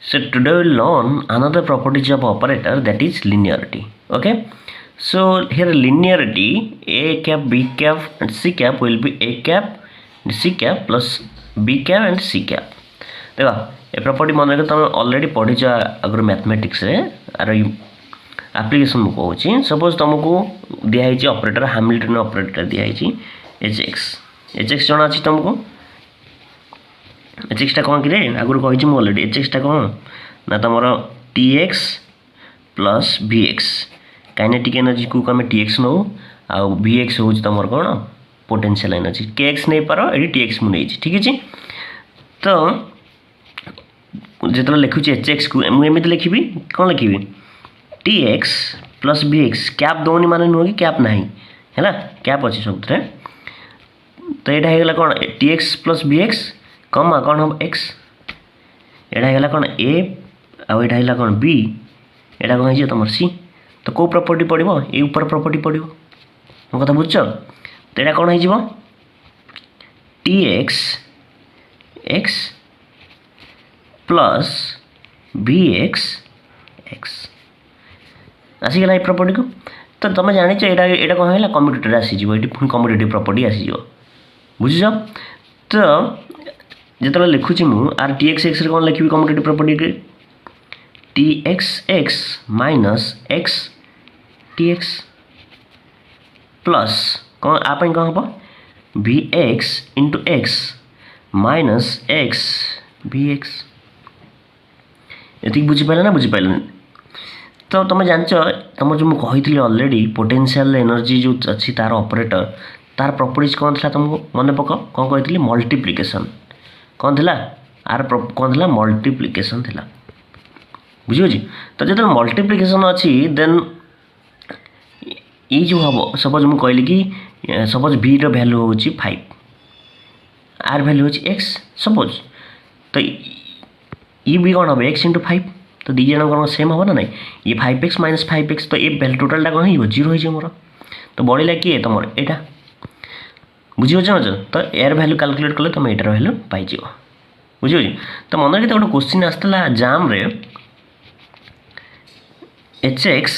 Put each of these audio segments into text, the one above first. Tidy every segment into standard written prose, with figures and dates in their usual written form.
So today we'll learn another properties of operator, that is linearity. Okay. So here linearity, a cap, b cap and c cap will be a cap and c cap plus b cap and c cap. देखो a property मन रख तुम already पढ़ी Agar mathematics रे are application कहूँ. Suppose तुमको दिखाई operator Hamilton operator दिखाई एच एक्स जना अच्छी तुमको एच एक्सटा कौन कि आगुरी कही ऑलरेडी एच एक्सटा कौन ना तुम टी एक्स प्लस भी एक्स काइनेटिक एनर्जी को आम टी एक्स नौ आउ भी एक्स हूँ तुम कौन पोटेंशियल एनर्जी के एक्स नहीं पार ये टी एक्स मुझे ठीक अच्छे. तो जो लिखुची एच एक्स को मुझे लिखी कौन लिखी T X plus B X cap दौनी मान नुह कि कैप ना है कैप अच्छे सब. तो यहाँ होगा कौन T X plus B X कम कौन हम एक्स यहाँ होगा कौन ए आईटा है कौन बी यहाँ कौन है तुम सी. तो कौ प्रॉपर्टी पड़ो ये ऊपर प्रॉपर्टी पड़ो मो कथा बुझ. तो यहाँ कौन हो T X X plus B X X आसीगला ये प्रॉपर्टी को. तो तुम जानी यहाँ कौन है कम्यूटेटर आसीज ये पुणी कम्यूटेटिव प्रॉपर्टी आसीज बुझ. तो जो लिखुची मु आर टी एक्स कौन लिखी कम्यूटेटिव प्रॉपर्टी के T x minus x T X plus कौन आप कौन हम भी x into x minus x भी एक्स. ये बुझीपारे ना बुझीपारे. तो तुम जान तुम जो मुझे ऑलरेडी पोटेंशियल एनर्जी जो अच्छी तार ऑपरेटर तार प्रॉपर्टीज कौन था तुमको मन पक कौन कही मल्टीप्लिकेशन कौन थी आर कौन थी मल्टीप्लिकेशन थी बुझी. तो जो मल्टीप्लिकेशन अच्छी देन ये जो हम सपोज मुझे कहली कि सपोज भी वैल्यू हूँ 5 आर वैल्यू हूँ एक्स सपोज. तो ये भी कौन हम एक्स इंटू 5. तो दी जन कौन सेम हम ना ना ये 5x माइनस 5x. तो ये वैल्यू टोटालटा कौन हो 0 हो मोर. तो बढ़ला किए तुम यहाँ बुझे. तो यार वैल्यू कैलकुलेट कले तुम यार वैल्यू पाइज बुझे. तो मन के गोटे क्वेश्चन आसला जाम रे एच एक्स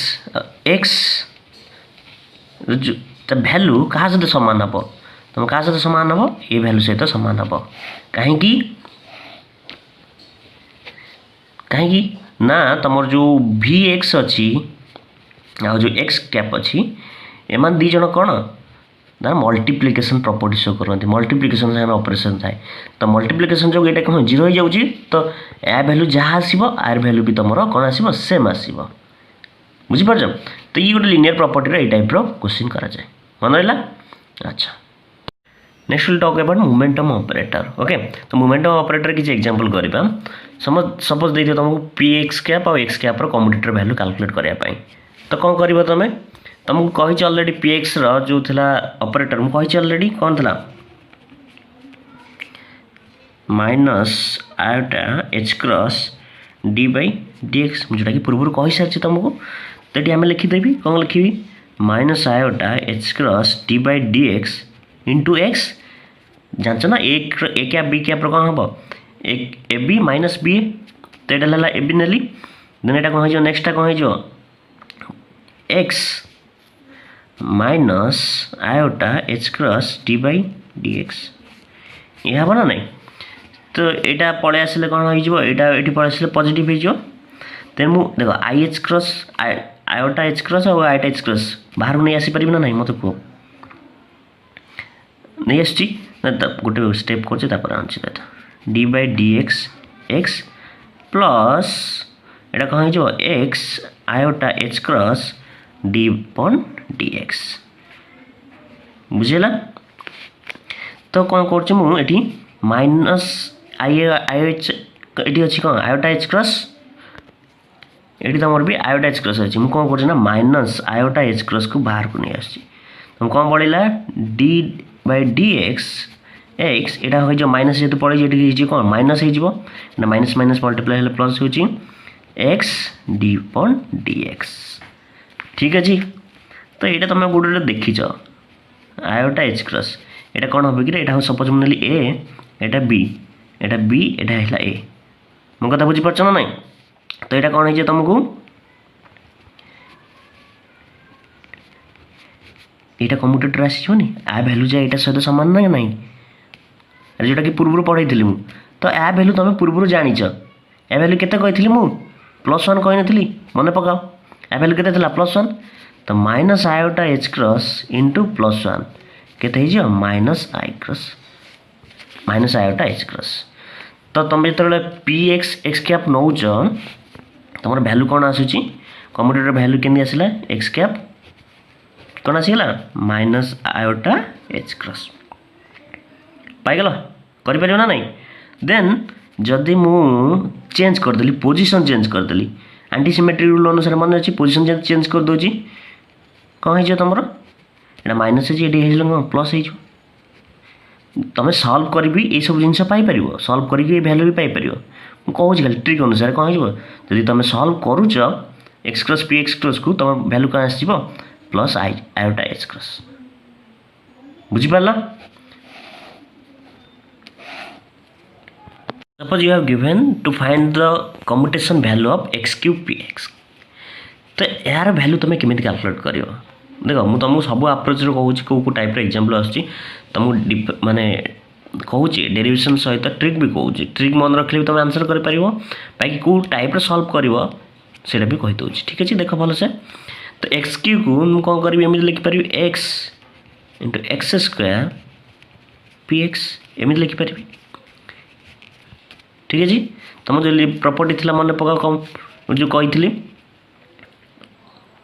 एक्स वैल्यू क्या सहित सामान हम तुम क्या सहित सामान हम ये वैल्यू सहित सामान हम कहीं ना तुम जो भी एक्स अच्छी आ जो एक्स कैप अच्छी एम दी जन कौन ना मल्टीप्लिकेशन प्रॉपर्टी शो करते मल्टीप्लिकेशन से ऑपरेशन थाए. तो मल्टीप्लिकेशन जो ये कौन 0 हो जाऊँगी. तो या वैल्यू जहाँ आसो आर वैल्यू भी तुम कौन आसो सेम आसो बुझीपार. तो ये गोटे लिनियर प्रॉपर्टी ये टाइप क्वेश्चन करा जाए मन रहा. अच्छा next will talk about momentum operator. Okay. तो मोमेंटम ऑपरेटर किसी एग्जांपल करबा सपोज दे तुमको पी एक्स कैप और x cap commutator value calculate करने. तो कौन कर तुम तुमको कही ऑलरेडी पी एक्स जो थिला ऑपरेटर मुझे कही ऑलरेडी कौन थिला minus iota H cross D by D x जोटा कि पूर्व कही सारी तुमको. तो ये आम लिखिदेवी कौन लिखी minus iota H cross D by D x into x जान ना ए कैप बी कैप कौन हम ए बी माइनस बी ए. तो यहाँ ए बी नेली देन यहाँ कौन हो नेक्स्ट कौन हो x minus iota H cross D by D x ये हम ना ना. तो यहाँ पलि आसे कौन हो ये पलि आसे पॉजिटिव हो. देन मु देख I H cross iota H cross और आईटा एच क्रॉस बाहर नहीं आसीपारि ना ना मत कह नहीं आसी गोटे स्टेप कर आनी D by D X X plus यहाँ कौन हो X iota H cross D पॉन डी एक्स बुझेगा. तो कौन करी माइनस आई एच ये अच्छी कौन आयोटा एच क्रॉस ये तुम भी आयोटा एच क्रॉस अच्छी मुझे कौन कर माइनस आयोटा एच क्रॉस को बाहर को नहीं आसी. तुम कौन पड़ा D by D X X यहाँ हो माइनस जेहतु पड़े ये कौन माइनस हो माइनस माइनस मल्टीप्लाई हेल्ले प्लस हो एक्स डी पॉन डी एक्स ठीक अच्छे. तो यहाँ तुम गोटे देखीच आयोटा एच क्रॉस यहाँ कौन हम कि यहाँ सपोज मुझे ए यहाँ बी यहाँ है ए मो कथा बुझीपार ना नाई तो यहाँ कौन है तुमको यहाँ कम्यूटेटर आसनी आ भैल्यू जा यहाँ सहित सामान ना ना जोटा कि पूर्व पढ़ाई थी मुझे तो आ भैल्यू तुम पूर्व जाच ए भैल्यू केते कही मु +1 कही नी मन पकाओ आ भैल्यू केते +1 तो minus iota H cross into +1 केते minus I cross minus iota H cross तो तुम जो पी एक्स कैप नौ तुम भैल्यू कौन आसूची कम्यूटेटर भैल्यू केमी आसला एक्स कैप कौन आसीगला माइनस आयोटा एच क्रॉस पाइगल कर ना नहीं देन जदि मु चेंज करदेली पोजीशन चेंज करदेली एंटीसिमेट्री रूल अनुसार मन अच्छी पोजीशन चेंज कर दूची कौन हो तुम यहाँ माइनस है प्लस हो तुम सल्व कर ये सब जिन पाइपर सल्व करके भैल्यू भी पाइपर मुझे खाली ट्रिक अनुसार कौन हो तुम सल्व करुच X cross P X cross को तुम भैल्यू कौन आस प्लस आयोटा एच क्रॉस बुझीपार Suppose you have given to find the commutation value of x cube px तो यार वैल्यू तुम केमी कैलकुलेट कर देख मुझे तुमको सब अप्रोच कहूँ कौ टाइप एग्जांपल आसमको माने कहूँ डेरिवेशन सहित ट्रिक भी कहूँ ट्रिक मन रखिले भी तुम आंसर कर बाकी कौ टाइप सल्व कर भी कहीदे ठीक अच्छे देख भल से तो एक्स क्यू को मुझे कौन करी एम लिखिपर X into X square P X M लिखिपर ठीक है जी तुम जो प्रॉपर्टी थी मन पका कम जो कही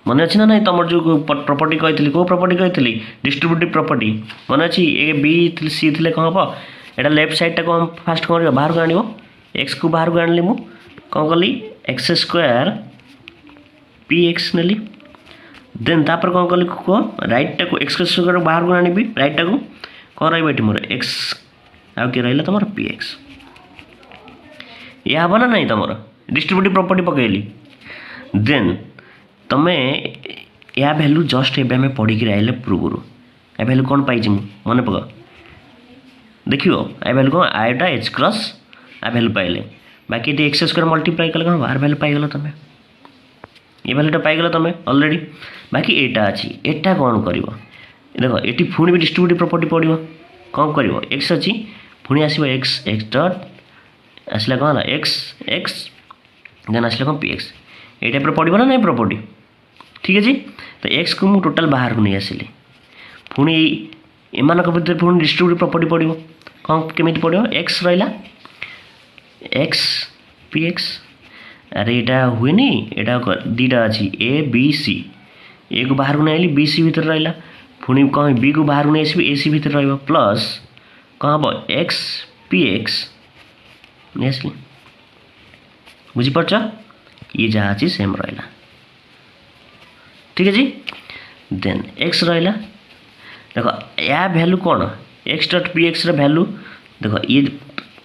मन अच्छी ना नहीं तुम जो प्रॉपर्टी कही कौ प्रॉपर्टी कही डिस्ट्रीब्यूटिव प्रॉपर्टी मन अच्छी ए बी सी थे कौन हम यहाँ लेफ्ट साइड को हम फास्ट कौन बाहर को आण एक्स को बाहर को आनी मु कौन कली एक्स स्क्वायर पी एक्स नेली देन तापर कौन कली कह रईटा को एक्स स्क्वायर बाहर को आनी रईटा को कौन रही मोर एक्स आउ किए रहा तुम पी एक्स या हम ना नहीं तुम डिस्ट्रीब्यूटिव प्रॉपर्टी पकईली देन तुम्हें या भैल्यू जस्ट एवं पढ़ी आइले पूर्व ए भैल्यू कौन पाई मन पक देख ए भैल्यू कौन आयोटा एच क्रॉस आ भैल्यू पाइले बाकी ये एक्स स्क्वायर मल्टीप्लाई कले कौन आर भैल्यू पाइगल तुम ये भैल्यूटा पाइगल तुम अलरेडी बाकी एटा अच्छी एटा कौन कर देख ये पुणी भी डिस्ट्रीब्यूटिव प्रॉपर्टी पड़ो कौन कर एक्स अच्छी पुणी आस एक्स एक्स डट आसला कौन है एक्स एक्स देन आसला कौन पी एक्स ये टाइप पड़ो ना नहीं प्रॉपर्टी ठीक है जी तो एक्स को मुझे टोटाल बाहर को नहीं आसिली पुणी एम भर पुणी डिस्ट्रीब्यूटिव प्रॉपर्टी पड़ो कौन केमी पड़ो एक्स रहा एक्स पी एक्स अरे यहाँ हुए नी यहाँ दीटा अच्छी ए बी सी ए को बाहर को नहीं आइली बी सी भर रहा पुणी कौन बी को बाहर को नहीं आसबि ए सी भर रहा प्लस कौन हम एक्स पी एक्स नहीं आसली बुझीपार ये जहाँ अच्छी सेम रहा ठीक है जी देन एक्स रहा देख या भैल्यू कौन एक्स डट पी एक्स भैल्यू देख ये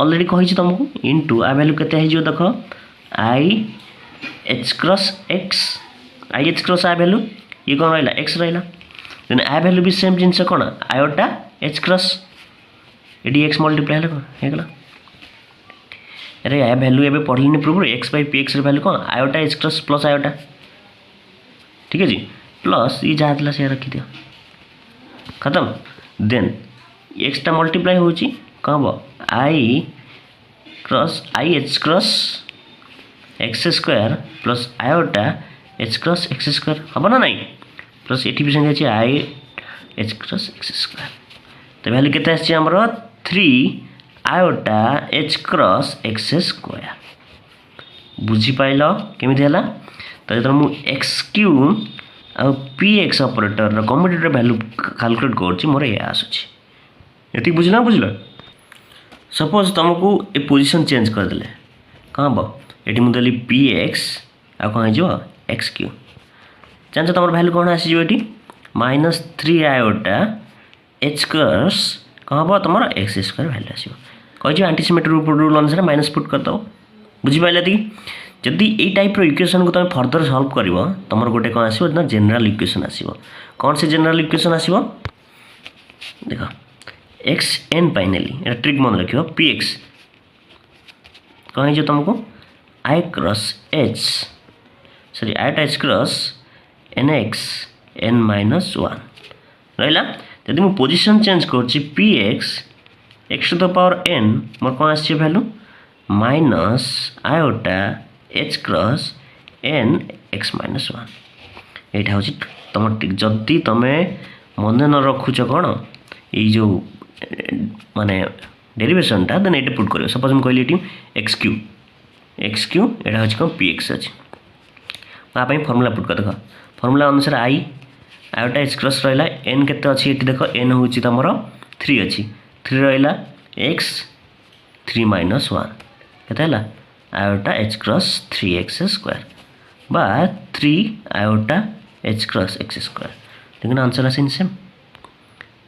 अलरेडी कही तुमको इंटू आ भैल्यू के देख I H cross X I H cross आ भैल्यू ये कौन रहा एक्स रहा देन आ भैल्यू भी सेम जिनस कौन आयोटा एच क्रॉस ये एक्स मल्टीप्लाई है कौन होगा अरे या भैल्यू एवं पढ़ी पूर्व X by P X value कौन iota H cross plus iota ठीक है जी प्लस ये जहाँ था से रखी दियो खत्म देन एक्सटा मल्टीप्लाई हो कौन हम I cross I H cross X square plus iota H cross X square हम ना नहीं प्लस ये भी संगे I H cross X square तो भैल्यू केते आछी हमर 3 iota H cross X square बुझीपाल केमी है तो जो मुझे एक्स क्यू आ P X operator commutator value calculate कर मोर ये आसूँ ये बुझल बुझल सपोज तुमको ये पोजीशन चेंज करदे कौन हम ये मुझे देली पी एक्स आ कौन हो एक्स क्यू जान तुम वैल्यू कौन आसीज -3 आयोटा एच क्रॉस कौन हम तुम एक्स स्क्वायर वैल्यू आसो कही एंटीसिमेट्रिक रूल अनुसार माइनस पुट करदे बुझीपाल दी जदि ये टाइप इक्वेशन को तुम फर्दर सल्व कर तुम गोटे कौन आसो ना जेनराल इक्वेशन आसो कौन से जेनराल इक्वेशन आसो देख एक्स एन पाइनेली ट्रिक मन रख पी एक्स कौन हो तुमको I cross H sorry iota H cross N X N minus one रहा जदि मुझे पोजिशन चेंज कर P X to the power N मोर कौन आस value minus iota H cross N X minus one यहाँ हूँ तुम जदि तुम्हें मन न रखुच कौन यो माने डेरिवेशनटा देन ये पुट कर सपोज मुझे कहली एक्स क्यू यहाँ हूँ कौन पी एक्स अच्छी यहाँ फर्मूला पुट कर देख फर्मूला अनुसार आई आयोटा एच क्रॉस रहा एन केते अच्छी ये देख एन हूँ तुम 3 अच्छी 3 रहा एक्स 3 माइनस वन केते iota H cross 3x square बा 3 iota H cross X square देखना आंसर आसे सेम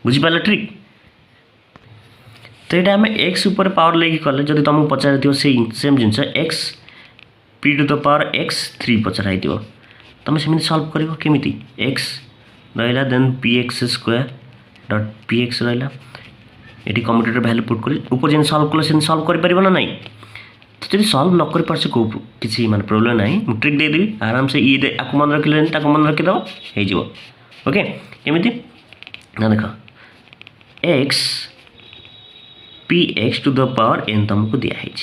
बुझीपार ट्रिक तो ये आम एक्स उपर पावर लेके कले जब तुमको पचार से सेम जिनस X P to the power X 3 पचर तुम सेमती सल्व कर केमी एक्स रहा then P X square dot P X रहा ये कम्यूटेटर भैल्यू पुट कर ऊपर जन सल्व कल से सल्व कर ना नहीं तो जब सल्व न कर पार्छ कौ किसी माने प्रोब्लेम ना ट्रिक देदेवी आराम से ये आपको मन रखिले मन रखीद हो ओके केमी ना देख X P X to the power N तुमको दिखाई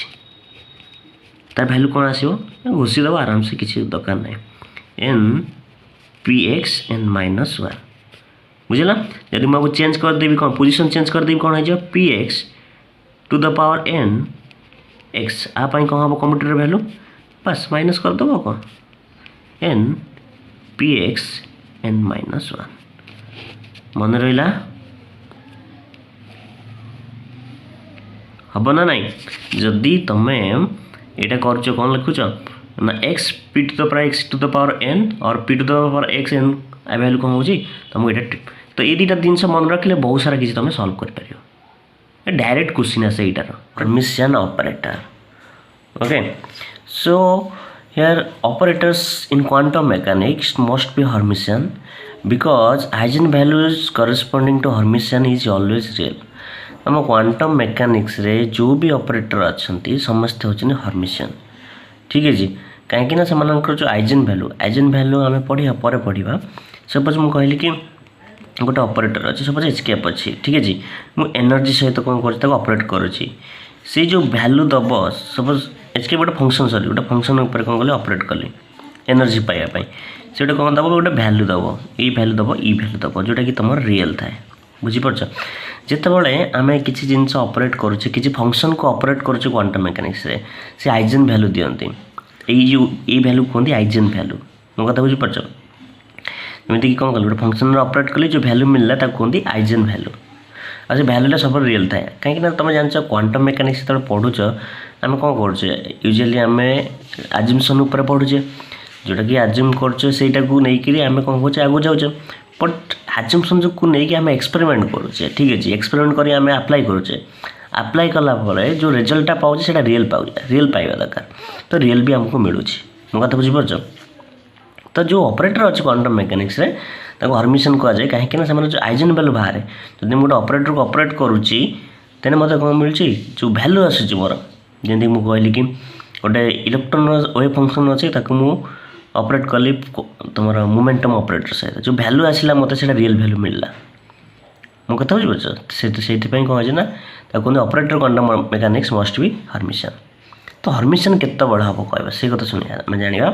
तार भैल्यू कौन आसो घोषीद आराम से किसी दरकार ना N P X N minus one बुझेगा जब मुझे चेंज करदेवी कौन पोजिशन चेंज करदेवी कौन हो P X to the power N X आपाई कौन हम कम्यूटेटर भैल्यू बस माइनस करदेव कौन N P X N minus one मन रहा हम ना नाई जदि तुम्हें यहाँ कर कौन लिखुच ना X P to the power X to the power N और P to the power X N आ भैल्यू कौन हो तुमको ये तो ये दुटा जिन मन रखिले बहुत सारा किसी तुम सल्व कर डायरेक्ट क्वेश्चन आसे यार Hermitian operator okay so here operators in quantum mechanics must be Hermitian because eigen values corresponding to Hermitian is always real आम क्वांटम मैकेनिक्स रे जो भी ऑपरेटर अच्छा समस्ते होचने हर्मिशियन ठीक है जी कहीं जो आइजेन वैल्यू आम पढ़ा पर पढ़ा सपोज मुझे कहली कि गोटे ऑपरेटर अच्छे सपोज एचकेएफ अच्छी ठीक है जी मुझे एनर्जी सहित कौन कर ऑपरेट करुच्ची से जो वैल्यू दब सपोज एचकेएफ गोटे फंक्शन सॉरी गोटे फंक्शन उपर कौन कली ऑपरेट कली एनर्जी पाइबापी से कौन दब गोटे वैल्यू दब ये वैल्यू दब ये वैल्यू दब जोटा कि तुम रियल थाए बुझीपार जितेबाला आम किसी जिन ऑपरेट करुचे किसी फंक्शन को ऑपरेट करुचे क्वांटम मैकेनिक्स रे से आइजेन वैल्यू दिखती ये वैल्यू कहते आइजेन वैल्यू मो कथा बुझीपार जमीक कौन कल गोटे फंक्शन ऑपरेट कली जो वैल्यू मिलला कहते आइजेन वैल्यू और से वैल्यूटा सब रियल थाए कहीं तुम जान क्वांटम मैकेनिक्स जो पढ़ुच आम कौन करुचे यूजुअली आम आजम्पशन उपर पढ़ुचे जोटा कि आज्यूम कर आम कौन करुचे आगू जाऊे बट आजम्पशन जो को लेकिन आम एक्सपेरिमेंट करुचे ठीक है एक्सपेरिमेंट कर आम आप्लाय करुचे आप्लाय कलापर जो रिजल्टा पाँच से रियल पाइबा दरकार तो रियल भी आमको मिलूँ मो कथा बुझीपार तो जो ऑपरेटर अच्छे क्वांटम मैकेनिक्स रे हर्मिशियन कहुए कहीं जो आइजेन वैल्यू बाहर जब गोटे ऑपरेटर को ऑपरेट करुच्ची तेने मत कौन मिलूँ जो वैल्यू आसूँ मोर जमी मुझे कहली कि गोटे इलेक्ट्रॉन वेव फंक्शन अच्छे ऑपरेट कली तुम मोमेंटम ऑपरेटर सहित जो वैल्यू आसला मत से रियल वैल्यू मिलला मो कथा बुझीपार से कौन हो कहते operator quantum mechanics must be Hermitian तो हर्मिशियन केते बड़ हम कह से कथा शुणी आम जाना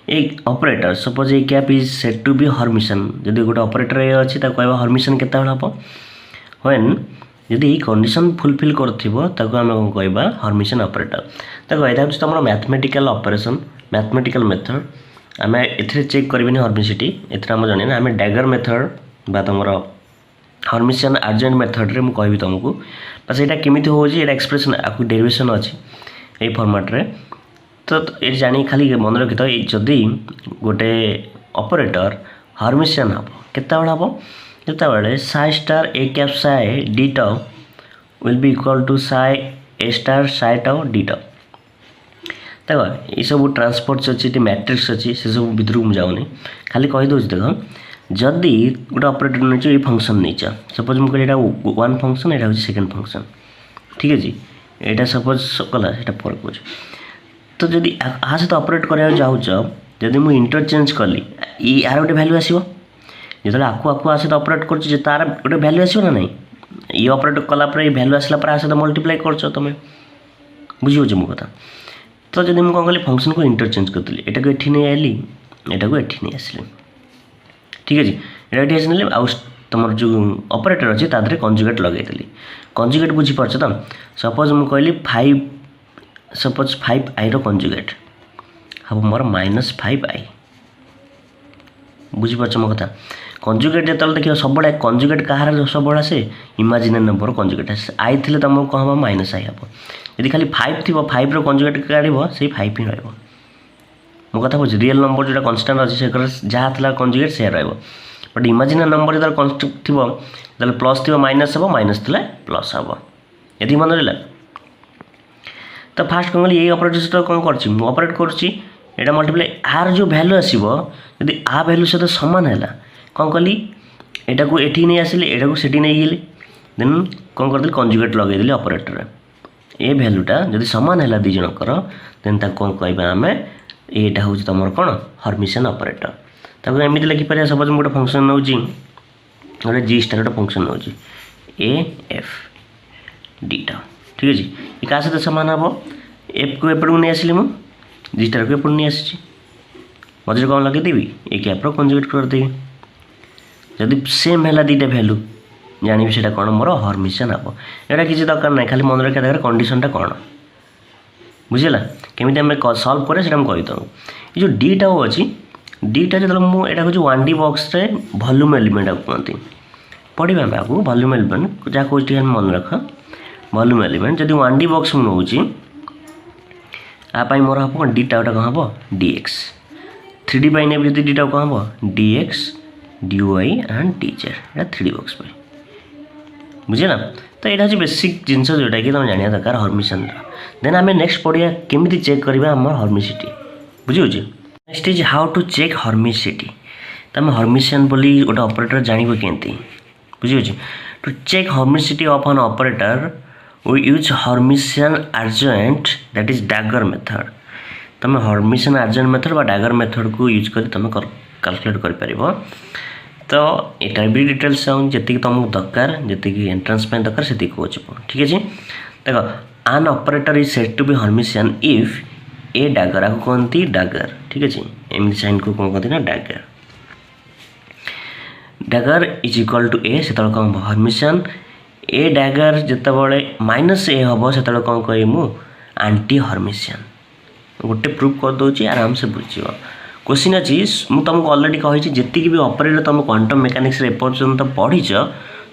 एक operator suppose A cap is set to be Hermitian जदि गोटे ऑपरेटर ये अच्छी कह हर्मिशियन केते बड़ हम व्हेन जदि ये कंडीशन फुलफिल करथिबो आम कौन कहबा हर्मिशियन ऑपरेटर यहाँ हूँ तुम मैथमेटिकल ऑपरेशन मैथमेटिकल मेथड आम ए चेक करें हर्मिसिटी एम जाना आम डैगर मेथड बा तुम हर्मिशियन आर्जेंट मेथड रे मुझे तुमको बस यहाँ केमी हो एक्सप्रेशन आपको डेरिवेशन अच्छी ये फॉर्मेट रे तो ये जानी खाली मन रखी तो जदि गोटे ऑपरेटर हर्मिशियन हम केते हम जिते psi star A cap psi D tau will be equal to psi A star psi tau D tau देख ये सब ट्रांसपोर्ट अच्छी मैट्रिक्स अच्छी से सब भितर को जाऊनी खाली कहीदे देख जदि गोटे ऑपरेटर नहीं फंक्शन नहीं सपोज मुझे कहली वन फंक्शन यहाँ हूँ सेकेंड फंक्शन ठीक है जी यहाँ सपोज कला यहाँ पर कह तो जदि आ सहित ऑपरेट करा चाहूच जदि मुझे इंटरचेंज कली यार गोटे भैल्यू आसो जो आकु आ सहित ऑपरेट कर तार गोटे भैल्यू आसो ना नहीं ये ऑपरेट कलापर ये भैल्यू आसला पर आ सहित मल्टीप्लाई कर तुम बुझे मो कथा तो जब मुझे कौन कली फंक्शन को इंटरचेंज करी एटा को एठी नहीं आइली एटा को एठी नहीं आसली ठीक है एटा एठी आसली आउ तुम जो ऑपरेटर अच्छी तादे कंजुगेट लगे कंजुगेट बुझीपार तो सपोज मुझे कहली 5 सपोज 5i कंजुगेट हम मोर -5i बुझीपार मो कथा कंजुगेट जो देखिए सब कंजुगेट कहार सब आसे इमाजिनरी नंबर कंजुगेट आसे आई थे तुमको कौन हम -i हम यदि खाली 5 थी 5 कंजुगेट काढ़ से 5 ही रहा मो कथा बुझे रियल नंबर जो कन्स्टाट अच्छे से जहाँ था कंजुगेट से रहा बट इमाजिनरी नंबर जो कन्स्टाट थी प्लस थी माइनस हम माइनस थे प्लस हम ये मन रहा तो फास्ट कौन ये ऑपरेटर सहित कौन कर ऑपरेट करा मल्टीप्लाई आर जो भैल्यू आसो यदि आ भैल्यू सहित सामान है कौन कली एटा को एठी नहीं आसिले एटा को सेठी नहीं गली देन कौन करदेली कंजुगेट लगेदेली ऑपरेटर ए भैल्यूटा जदि सामान है दी जनकर देन ताको कौन कहबा आम एटा हूँ तुम कौन हर्मिशियन ऑपरेटर ताको एमती लिखिपर सपोज गोटे फंक्शन नौ गोटे जी स्टार गोटे फंक्शन नौ ए एफ डीटा ठीक है ये क्या सहित सामान हम एफ को एपट को नहीं आसली मु जी स्टार को एपट नहीं आसी मझे कौन लगेदेवी ए कैप्र कंजुगेट करदेवी जदि सेम है दीटा भैल्यू जानी से कौन मोर हर्मिशियन हम यहाँ किसी दरकार ना खाली मन रखा दरकार कंडीशनटा कौन बुझेगा केमी आम सल्व करें कही दूँ ये जो डीटा अच्छी डीटा जो मुझे हूँ 1D बॉक्स रे वॉल्यूम एलिमेंट कहते पढ़ा आम आगे वॉल्यूम एलिमेंट जहाँ कह मन रख वॉल्यूम एलिमेंट जब 1D बॉक्स मुझे मोर हम डीटा कौन हम dx 3D पाई ने डीटा कौन हम dx dy एंड dz ये 3D बॉक्स पे बुझे ना तो यहाँ हूँ बेसिक जिनस जोटा कि तुम जाना दरकार हर्मिशियन देन आम नेक्स्ट पढ़िया केमी चेक करवा आम हर्मिसिटी बुझे next is how to check hermiticity तो आम हर्मिशियन बोली गोटे ऑपरेटर जानव केमती बुझे to check hermiticity of an operator we use hermitian argument that is dagger method तुम हर्मिशियन आर्गुमेंट मेथड बा डैगर मेथड को यूज कर तुम कैलकुलेट कर तो यहाँ भी डिटेल्स जी तुमको दरकार जी एंट्रेंस दरकार से कौच ठीक है देख an operator is said to be Hermitian if A dagger आपको कहती डैगर ठीक है एम साइन को कौन कहते ना dagger dagger is equal to A से कौन हर्मिशियन ए डैगर जितेबाला माइनस ए हम से कौन कह मु आंटी हर्मिशियन गोटे प्रूफ कर दूसरी आराम से बुझ क्वेश्चन अच्छी मुझे तुमको अलरेडी कही जी भी ऑपरेटर तुम क्वांटम मेकानिक्स एपर्यंत पढ़ीच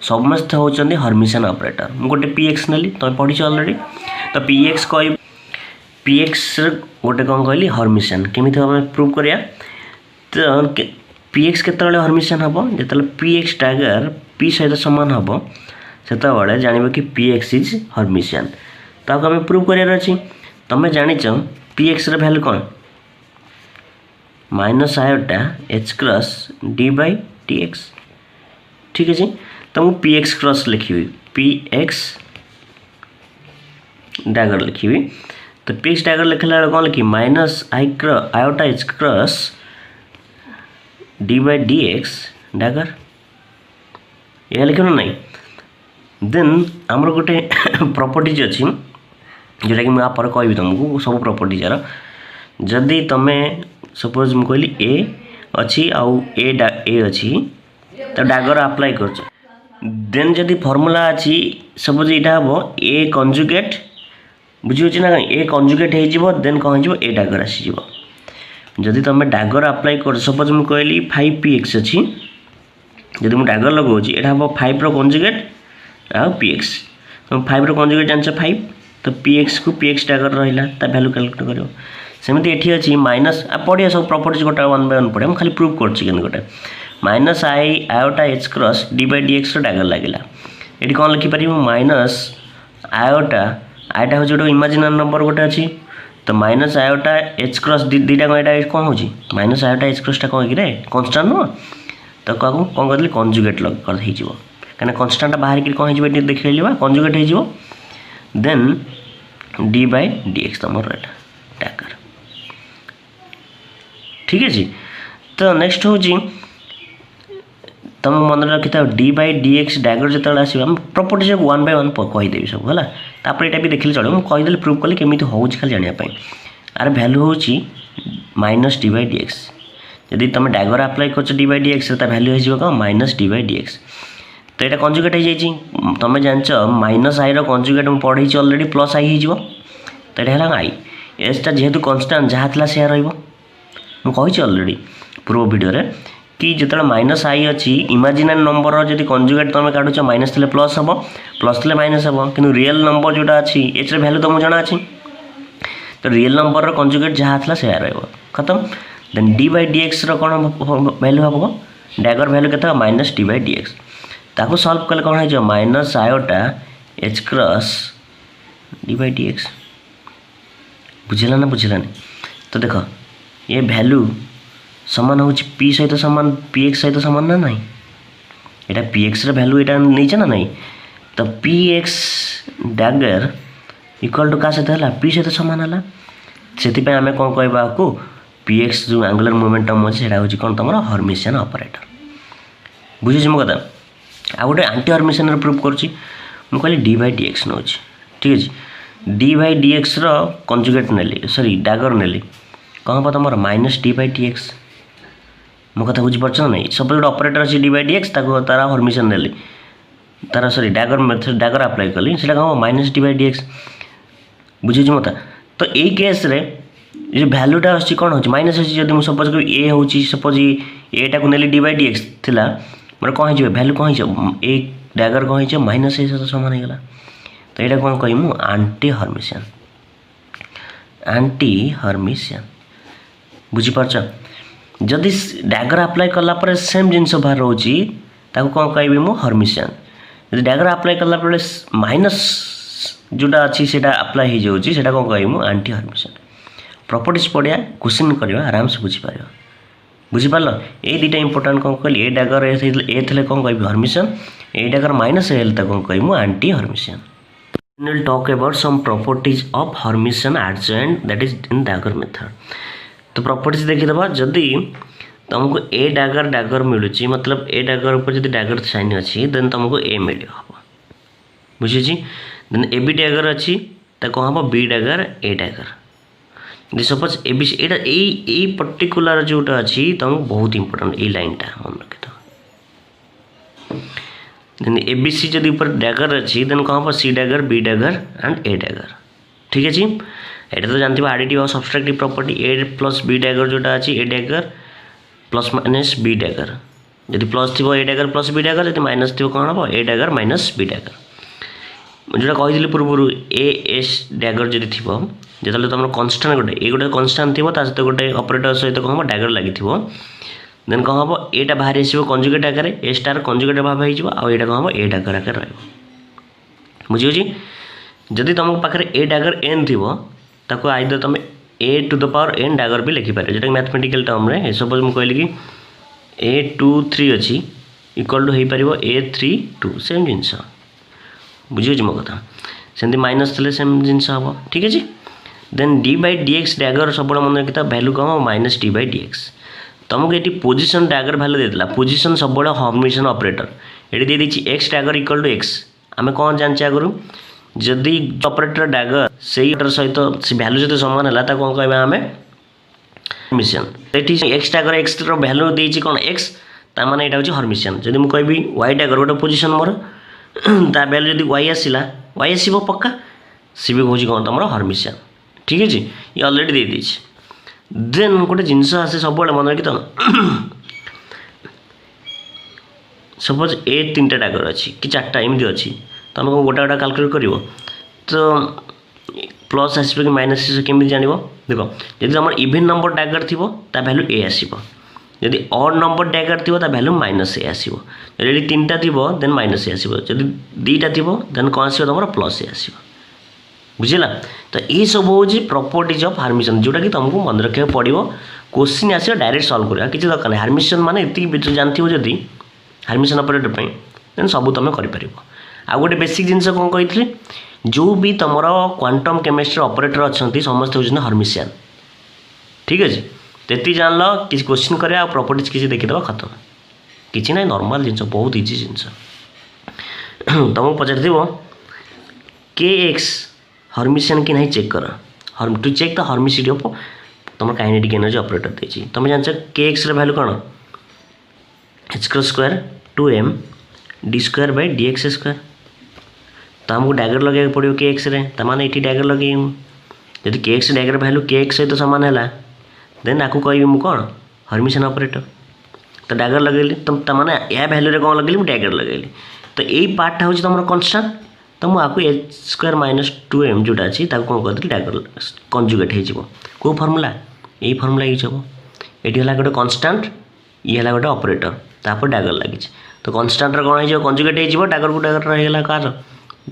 समस्त होती हर्मिशियन ऑपरेटर मुझे गोटे पीएक्स नेली तुम पढ़ीच अलरेडी तो पीएक्स कह पीएक्स गोटे कौन कहली हर्मिशियन केमी भाव प्रूव करिया तो पीएक्स केतବେଳେ हर्मिशियन हम जो पीएक्स डैगर पी सहित सामान हम से जानव कि पीएक्स इज हर्मिशियन तो आम प्रूव करार अच्छी तुम जाच पीएक्स वैल्यू कौन minus iota H cross D by D X ठीक है तो मुझे पी एक्स क्रॉस लिखी पी एक्स डैगर लिखी तो पी एक्स डैगर लिखला कौन लिखी minus iota H cross D by D x dagger यह लिख ना नहीं देन आमर गोटे प्रॉपर्टीज अच्छी जोटा कि मुझे पर कहि तुमको सब प्रॉपर्टीज यार जदि तुम्हें सपोज मुझे कहली ए अच्छी आउ ए अच्छी तो डैगर अप्लाई कर देन जदि फॉर्मूला अच्छी सपोज यहाँ हम ए कंजुगेट बुझी ना ए कंजुगेट हो देन कौन हो ए डैगर आसीज जदि तुम डैगर अप्लाई कर सपोज मुझे कहली 5px अच्छी जदि मुझे डैगर लगाऊँ यहाँ हम 5 कंजुगेट आउ px तुम 5 कंजुगेट जान 5 तो px को px डैगर रहा वैल्यू कैलकुलेट कर सेमती एठी अच्छी माइनस पढ़िया सब प्रॉपर्टीज गोटे 1 बाय 1 पढ़िया खाली प्रूव कर गोटे minus iota H cross D by D x dagger लगे ये कौन लिखिपर माइनस आयोटा आईटा हूँ गोटे इमाजिनरी नंबर गोटे अच्छी तो माइनस आयोटा एच क्रॉस दीटा कौन हो माइनस आयोटा एच क्रॉसटा कौन कि कन्स्टाट नुह तो क्या कौन कहते कंजुगेट कर कहीं कन्स्टाटा बाहर कौन हो देखे कंजुगेट हो then D by D X तुम रहा डैगर ठीक है जी। तो नेक्स्ट हूँ तुम मन रखी था D by D x dagger जो आसो आम प्रॉपर्टी सब 1 बाय 1 कहीदेवी सब है तापर यहाँ भी देखिए चलो मुझे कहीदेली प्रूव कली केमी हो खाली जानापी आर भैल्यू हूँ minus D by D x जदि तुम डैगर आप्लाय कर D by D x value हो कौन minus D by D x तो यहाँ कंजुगेट हो जाए तुम जानच माइनस आई कंजुगेट मुझे पढ़े अलरेडी प्लस आई हो तो यहाँ आई एसटा जेहेतु कन्स्टांट जहाँ था से मुझे अलरेडी पूर्व वीडियो कि जो माइनस आई अच्छी इमाजिनारी नंबर जब कंजुगेट तुम काटुच माइनस थे प्लस हम प्लस थे माइनस हम कि रियल नंबर जोटा अच्छी एच भैल्यू तुमको जना अच्छी तो रियल नंबर कंजुगेट जहाँ था से खत्म then D by D X कौन भैल्यू हम डैगर भैल्यू के minus D by D X ताको सॉल्व कले कौन हो minus iota H cross D by D X बुझेगा ना बुझेगानी तो देख ये भैल्यू सामान हूँ पी सहित सामान पी एक्स सहित सामान ना नहीं यहाँ पी एक्स भैल्यू यहाँ नहीं ना नहीं तो P X dagger equal to क्या सहित है पी सहित सामान है से आम कौन कहवा को पी एक्स जो एंगुलर मोमेंटम अच्छे हूँ कौन तुम हर्मिशियन ऑपरेटर बुझे मो कथा आ गए आंटी हर्मिशियन प्रूव करुँची मुझे कहली D by D X now ठीक है D by D X conjugate नेली सॉरी डैगर नेली कौन हम तुम minus D by D X मो कथा बुझीपार ना नहीं सब गोटे ऑपरेटर अच्छी डी बाई डी एक्स तार हर्मिशियन नेली तार sorry dagger method dagger apply कली से कौन minus D by D X बुझे मत तो यही केस रे जो भैल्यूटा अच्छी कौन हो माइनस अच्छी जब मुझे सपोज कह ए हूँ सपोज एटा को नेली डी बाई डी एक्स थिला मोर कौन हो भैल्यू कौन हो ए डैगर कौन हो माइनस ए सहित सामान होगा तो यहाँ कौन कह आंटी हर्मिशियन बुझीपार जदि डैगर अप्लाई कलापर सेम जिनस बाहर रोची ताको कौन कह हर्मिशियन जब डैगर अप्लाई कलापर माइनस जोटा अच्छी से अप्लाई हो जाए कौन कह आंटी हर्मिशियन प्रॉपर्टीज पढ़िया क्वेश्चन करवा आराम से बुझीपार बुझीपार ये दुटा इंपोर्टाट कौन कहली ए डैगर ए थे कौन कह हर्मिशियन ए डैगर माइनस ए कौन कह aunty Hermitian will talk about some properties of Hermitian adjoint that is in dagger method तो प्रॉपर्टीज देखीदबा जदि तुमको ए डैगर मिलूँ मतलब ए डैगर ऊपर जब डैगर साइन अच्छी देन तुमको ए मिल हम बुझे देन ए बी डैगर अच्छी तो कौन हम बी डैगर ए डैगर जब सपोज ए बी यही पर्टिकुलर जोटा अच्छी तुमको बहुत इंपोर्टेंट ये लाइनटा मन रखी देन ए बी सी जब ऊपर डैगर अच्छी देन कौन हम C dagger B dagger and A dagger ठीक है जी ये तो जानते आडिटिव और subtractive property A plus B dagger जोटा अच्छी A dagger plus minus B dagger जब प्लस थी A dagger plus B dagger जब माइनस थी कौन हम A dagger minus B dagger जोटा कही पूर्व ए एस डैगर जब थी जो तुम कन्स्टांट गोटे ये गोटे कन्स्टांट थी सहित गोटे ऑपरेटर सहित कौन हम डैगर लगी देन कौन हम एटा बाहर आसो कंजुगेट आकार ए स्टार कंजुगेट भाव हो आईटा कौन हम ए डैगर आकार रुझे जदि तुम पाखे ए डैगर एन थी ताको आइदर तुम A to the power N dagger भी लिखिपार जोटा मैथमेटिकल टर्म रे सपोज मुझे कहली कि ए 2 3 अच्छी इक्वल टू हो पार ए 3 2 सेम जिनस बुझे मो कथा सेमती माइनस थे सेम जिनस हम ठीक है जी then D by D x dagger सब मन रखी भैल्यू कौन minus D by D X तुमको ये पोजिशन डैगर भैल्यू देता पोजिशन सब हर्मिशियन ऑपरेटर ये दे दी X dagger equal to X आम कौन जानचे आगु जदि ऑपरेटर डैगर से सहित से भैल्यू सहित सामान है कौन कहवा आम हर्मिशियन ये एक्स डैगर एक्स भैल्यू देती कौन एक्स ताने यहाँ हूँ हर्मिशियन जब मुझे कहि वाई डैगर गोटे पोजिशन मोर ता भैल्यू जब वाई आसला वाई आसो पक्का सी भी कौन कौन तुम हर्मिशियन ठीक है जी ये अलरेडी दे देती देन गोटे जिनस आसे सब मन रखी तुम सपोज ए 3टा डैगर अच्छी कि 4टा एमती अच्छी तुम कौन गोटा गोटा कैलकुलेट कर तो प्लस आसो कि माइनस आसो केमी जान देख जब तुम इभेन नंबर डैगर थी भैल्यू ए आसो जदि ऑड नंबर डैगर थी भैल्यू माइनस ए आसो जब 3टा थी देन माइनस ए आसो जब 2टा थी देन कौन आसो तुम प्लस ए आसो बुझेगा तो ये सब हूँ प्रॉपर्टीज ऑफ हर्मिशियन जोटा कि तुमको मन रखा पड़ो क्वेश्चन आस डायरेक्ट सॉल्व करवा किसी दरकार नहीं हर्मिशियन माने ये जानते जदि हर्मिशियन ऑपरेटर देन सब तुम कर आ गोटे बेसिक जिनस कौन कही जो भी तुम क्वांटम केमिस्ट्री ऑपरेटर अच्छा समस्त होती हर्मिशियन ठीक है तेती जान लो किसी क्वेश्चन करे प्रॉपर्टीज किसी देखीदेव खत्म किसी ना नॉर्मल जिनस बहुत इजी जिनस तुमको पचार के एक्स हर्मिशियन कि नहीं चेक कर टू चेक द हर्मिसिटी ऑफ तुम काइनेटिक एनर्जी ऑपरेटर देती तुम जान के एक्स वैल्यू कौन H square 2m D square by D x square तो आमको डैगर लगे पड़ो के एक्स मैंने ये डैगर लगे जब के एक्स डैगर वैल्यू के एक्स सहित सामान है देन आपको कह मुझे कौन हर्मिशियन ऑपरेटर तो डैगर लगेली तो मैंने या वैल्यू कौन लगेली डैगर लगेली तो यही पार्टा हूँ तुम कन्स्टांट तो मुझे एच स्क्वायर माइनस 2m जोटा अच्छी कौन करदेली डैगर कंजुगेट हो फर्मूला यही फर्मूला यूज हम ये गोटे कन्स्टांट ये है गोटे ऑपरेटर तापर डैगर लगी तो कन्स्टांट कौन हो कंजुगेट हो डैगर को डैगर रहीगला कार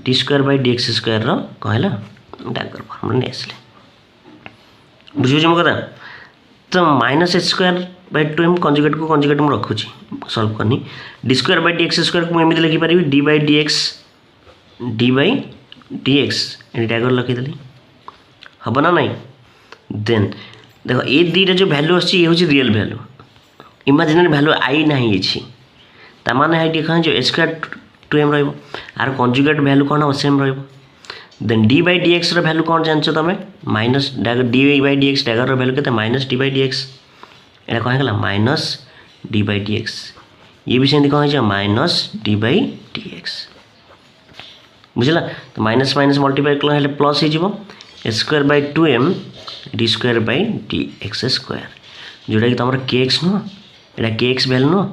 d square by D x square कहला डैगर फर्मूला नहीं आसले बुझे मो कथा तो minus h square by 2m conjugate को कंजुगेट मुझे रखुची सल्व करनी d square by D x square को एमती लिखिपारि d by D x dagger लखीदेली हम ना नहीं देन देखो ये दुईटा जो भैल्यू आसी ये रियल भैल्यू इमेजिनरी भैल्यू आई ना ताने ये कहाँ जो एच स्क्वायर 2m आर कंजुगेट भैल्यू कौन हम same then d by D x value कौन जानछ तुम minus dagger d by D x dagger value के minus d by D x यहाँ कौन है minus d by D x ये भी सेमती कौन है minus d by D x बुझला तो माइनस माइनस मल्टीप्लाई कले प्लस हो H square by 2m D square by D x square जोटा कि तुम के एक्स नुह यहाँ के एक्स भैल्यू नुह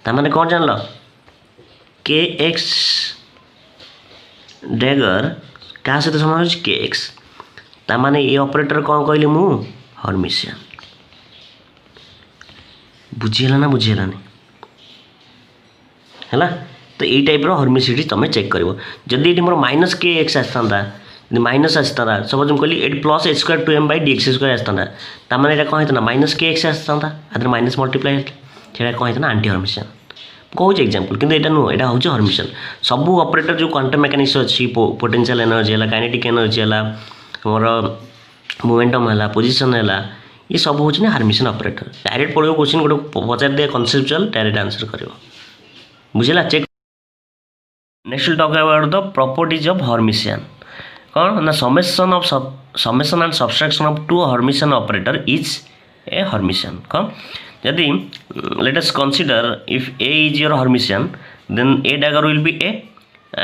ताने कौन जान लो के एक्स डैगर क्या सहित समान हो के एक्स ताने ये ऑपरेटर कौन कहली मु हर्मिशियन बुझीगला ना बुझीगलानी है तो ये टाइप हर्मिसिटी तुम चेक कर जदि ये मोर माइनस के एक्स आसता माइनस आसता सपोज मुझे कहली ये plus H square 2m by D x square आसता ताने यहाँ कौन होता माइनस के एक्स आसता आदि माइनस मल्टीप्लाई से कौन होता आंटी हर्मिशियन कहूँ एग्जांपल किंतु यहाँ नुह यहाँ हूँ हर्मिशियन सब ऑपरेटर जो क्वांटम मेकानिक्स अच्छी पोटेंशियल एनर्जी है काइनेटिक एनर्जी है मोर मोमेंटम है पोजिशन है ये सब हूँ हर्मिशियन ऑपरेटर डायरेक्ट पढ़ो क्वेश्चन गोटे पचार दिए कनसेप्चुअल डायरेक्ट आंसर कर बुझला check next will talk about the properties of Hermitian कौन ना summation and subtraction of two Hermitian operator is a Hermitian कौन यदि let us consider if a is your Hermitian then a dagger will be a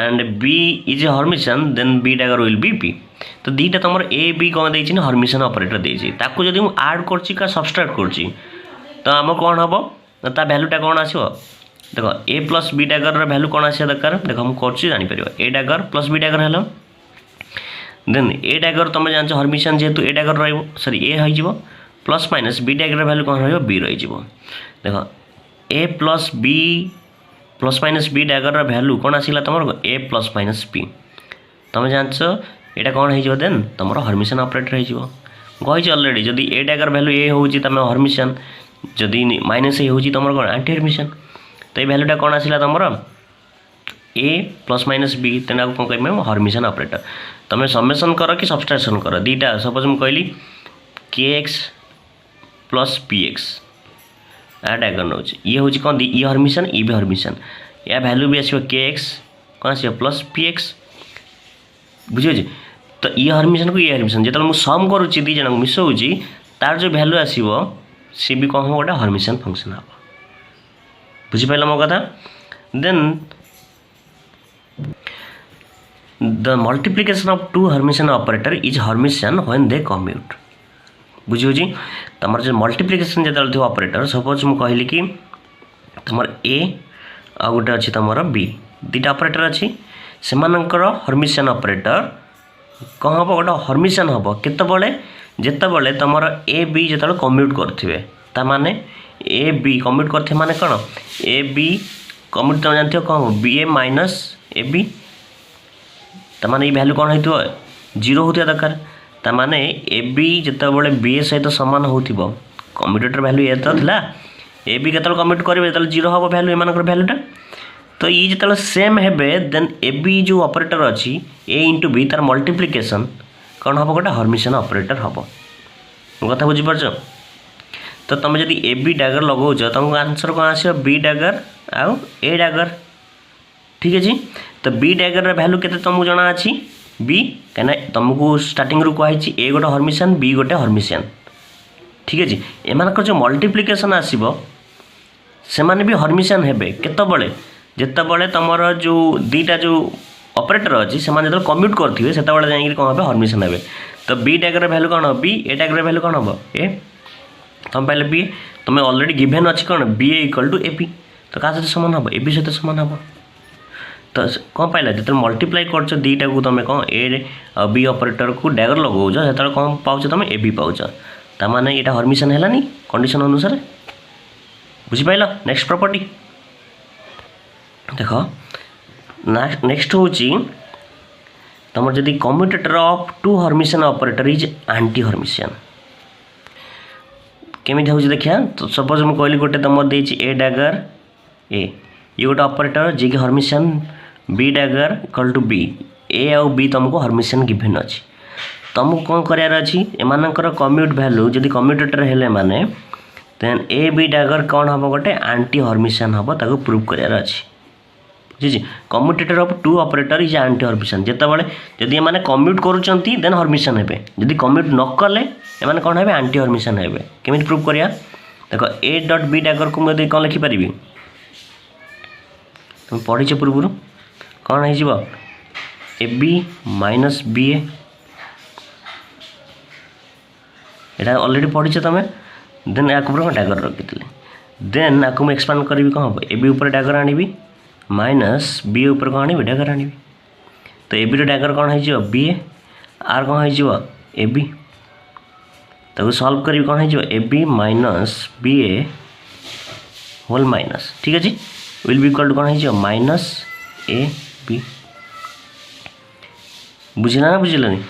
and b is a Hermitian then b dagger will be b तो दीटा तुम a b कौन देछि ना Hermitian operator देछि ताको जदि मु ऐड करछि का सब्सट्रैक्ट करछि तो आम कौन हम ता वैल्यूटा कौन आसो देखो A plus B dagger value कौन आसा दरकार देखो हम कर A dagger plus B dagger है देन ए डैगर तुम जान हर्मिशियन जेहेतु ए डैगर रही ए हो plus minus B dagger value कौन रही बी रही देखो A plus minus B dagger value कौन आसला तुम ए प्लस माइनस बी तुम जान यहाँ कौन हो देन तुम हर्मिशियन ऑपरेटर हो कही अलरेडी जदि ए डैगर वैल्यू ए हूँ तुम हर्मिशियन जदि माइनस ए हूँ तुम कौन आंटी हर्मिशियन तो ये वैल्यूटा कौन आसला तुम ए प्लस माइनस बी तेना कौन कह हर्मिशियन ऑपरेटर तुम समेसन कर कि सब्सट्रैक्शन कर दीटा सपोज मुझे कहली के एक्स प्लस पी एक्स आ डैगर नौ ये हूँ कौन ये हर्मिशियन ये भी हर्मिशियन या वैल्यू भी आसो के एक्स कौन आस प्लस पी एक्स बुझे तो ये हर्मिशियन को ये हर्मिशियन जो मुझे सम करुच्ची दी जन मिसाऊँगी तार जो वैल्यू आसो सी भी कौन हम गोटे हर्मिशियन फंक्शन हम बुझिपाल मो कथा then the multiplication of two Hermitian operator is Hermitian when they commute बुझी तुम जो मल्टीप्लिकेशन जो थी ऑपरेटर सपोज मुझे कहली कि तुम ए आ गोटे अच्छी तुम बी दुटा ऑपरेटर अच्छी से हर्मिशियन ऑपरेटर कौन हम गोटे हर्मिशियन हम केतबले जितेबाला तुम ए बी जो कम्यूट करेंगे ताने ए बी कम्यूट करते माने कौन ए बी कम्यूट तुम जानते हो कौन B A minus A B ताने ये वैल्यू कौन हो जीरो होता दरकार ताने ए बी जितेबाला बी ए सहित सामान हो कम्यूटेटर वैल्यू ये तो था ए बी केतल कम्यूट करेंगे जो जीरो हम वैल्यू एम वैल्यूटा तो ये जो सेम हे देन ए बी जो ऑपरेटर अच्छी ए इंटू बी तार मल्टीप्लिकेशन कौन हम गोटे हर्मिशियन ऑपरेटर हम कथा बुझीपार। तो तुम जब ए बी डैगर लगाऊच तुमको आंसर कौन आसो बी डैगर आउ ए डैगर। ठीक अच्छे। तो बी डैगर भैल्यू के तुमको जना अच्छी बी कहीं तुमको स्टार्टिंग रू कही ए गोटे हर्मिशन बी गोटे हर्मिशन। ठीक अच्छे। एम जो मल्टीप्लिकेशन आसो से माने भी हर्मिशन हेबे केतबले जितेबाला तुम जो दीटा जो ऑपरेटर अच्छी से जो कम्यूट करेंगे से जाइए कौन हे हर्मिशन हे। तो बी डैगर भैल्यू कौन हम बी ए डैगर भैल्यू कौन हम ए तुम पाइल बी तुम अलरेडी गिभेन अच्छी कौन B A equal to A B. तो क्या सहित सामान हम ए बी सहित सामान हम। तो कौन पाइल जो मल्टीप्लाई कर दीटा को तुम कौन ए बी ऑपरेटर को डैगर लगाऊच से कौन पाच तुम ए बी पाच ताने यहाँ हर्मिशन है कंडीशन अनुसार। बुझीपाल। नेक्स्ट प्रॉपर्टी देख नेक्स्ट हूँ तुम जदि commutator of two Hermitian operator is anti Hermitian केमी हूँ देखिए। तो सपोज मुझे कहली गोटे तुम दे ए डैगर ए ये गोटे ऑपरेटर जी कि Hermitian B dagger equal to B A आउ बी तुमको हर्मिशन गिभेन अच्छी तुमको कौन करार अच्छी एमानकर कम्यूट भैल्यू जदि कम्यूटेटर हेले माने देन ए बी डैगर कौन हम गोटे एंटी हर्मिशन हम ताको प्रूव करार अच्छी। जी commutator of two operator is anti Hermitian जितेबाला जदि एमाने कम्यूट करुँच देन हर्मिशन हे जदि कम्यूट न कले एमाने कौन हे एंटी हर्मिशन हे केमी प्रूव करिया। देख ए डॉट बी डैगर को मुझे कौन लिखिपारि तुम पढ़ीच पूर्व कौन हो ए बी माइनस बी ए यहाँ ऑलरेडी पढ़ीच तुम देन या डैगर रखी देन आपको मुझे एक्सपांड करी कौन हम ए बी ऊपर डैगर आनी माइनस बी ऊपर कौन आनी डैगर आनी। तो ए बी डैगर कौन हो बी ए आर कौन हो ए बी ताको सॉल्व करी कौन हो A B minus B A whole minus. ठीक अच्छे विल बी इक्वल टू कौन हो माइनस ए बी। बुझला ना बुझलानी।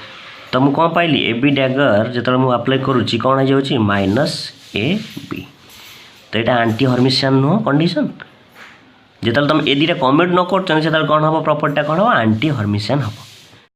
तो मुझे कौन पाइली ए बी डैगर जो मुझे अप्लाई करुच्ची कौन हो जाऊँगी माइनस ए बी। तो यहाँ आंटी हर्मिशन नुह कंडीशन जो तुम ए दुटा कम्यूट न कर कौन हम प्रॉपर्टी कौन हम आंटी हर्मिशन हम।